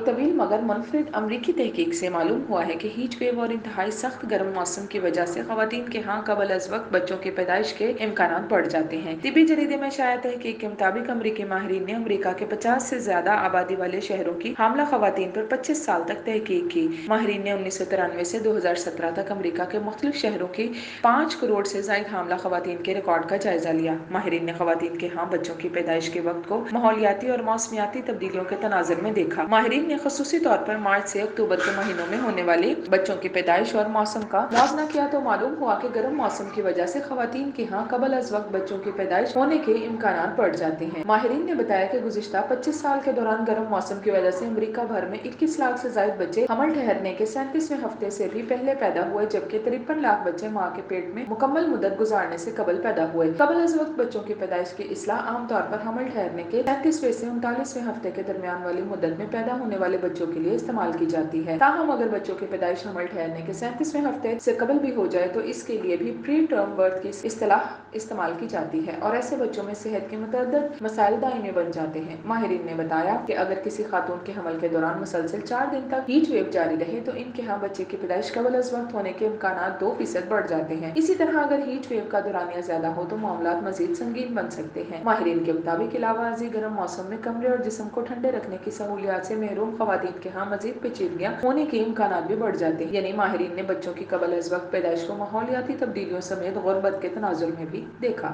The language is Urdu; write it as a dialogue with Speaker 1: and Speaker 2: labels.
Speaker 1: ایک طویل مگر منفرد امریکی تحقیق سے معلوم ہوا ہے کہ ہیٹ ویو اور انتہائی سخت گرم موسم کی وجہ سے خواتین کے ہاں قبل از وقت بچوں کی پیدائش کے امکانات بڑھ جاتے ہیں۔ طبی جریدے میں شائع تحقیق کے مطابق امریکی ماہرین نے امریکہ کے 50 سے زیادہ آبادی والے شہروں کی حاملہ خواتین پر 25 سال تک تحقیق کی۔ ماہرین نے 1993 سے 2017 تک امریکہ کے مختلف شہروں کی 5 کروڑ سے زائد حاملہ خواتین کے ریکارڈ کا جائزہ لیا۔ ماہرین نے خواتین کے ہاں بچوں کی پیدائش کے وقت کو ماحولیاتی اور موسمیاتی تبدیلیوں کے تناظر میں دیکھا۔ ماہرین نے خصوصی طور پر مارچ سے اکتوبر کے مہینوں میں ہونے والی بچوں کی پیدائش اور موسم کا موازنہ کیا تو معلوم ہوا کہ گرم موسم کی وجہ سے خواتین کے ہاں قبل از وقت بچوں کی پیدائش ہونے کے امکانات بڑھ جاتے ہیں۔ ماہرین نے بتایا کہ گزشتہ 25 سال کے دوران گرم موسم کی وجہ سے امریکہ بھر میں 21 لاکھ سے زائد بچے حمل ٹھہرنے کے 37ویں ہفتے سے بھی پہلے پیدا ہوئے، جبکہ 53 لاکھ بچے ماں کے پیٹ میں مکمل مدت گزارنے سے قبل پیدا ہوئے۔ قبل از وقت بچوں کی پیدائش کی اصطلاح عام طور پر حمل ٹھہرنے کے 37ویں سے 39ویں ہفتے کے درمیان والی مدت میں پیدا ہونے والے بچوں کے لیے استعمال کی جاتی ہے۔ تاہم اگر بچوں کی پیدائش حمل ٹھہرنے کے 37ویں ہفتے سے قبل بھی ہو جائے تو اس کے لیے بھی پری ٹرم برتھ کی اصطلاح استعمال کی جاتی ہے اور ایسے بچوں میں صحت کے متعدد مسائل دائمی بن جاتے ہیں۔ ماہرین نے بتایا کہ اگر کسی خاتون کے حمل کے دوران مسلسل 4 دن تک ہیٹ ویو جاری رہے تو ان کے ہاں بچے کی پیدائش قبل از وقت ہونے کے امکانات 2% بڑھ جاتے ہیں۔ اسی طرح اگر ہیٹ ویو کا دورانیہ زیادہ ہو تو معاملات مزید سنگین بن سکتے ہیں۔ ماہرین کے مطابق علاوہ ازیں گرم موسم میں کمرے اور جسم کو ٹھنڈے رکھنے کی سہولیات سے محروم خواتین کے ہاں مزید پیچیدگیاں ہونے کے امکانات بھی بڑھ جاتے ہیں۔ یعنی ماہرین نے بچوں کی قبل از وقت پیدائش کو ماحولیاتی تبدیلیوں سمیت غربت کے تناظر میں بھی دیکھا۔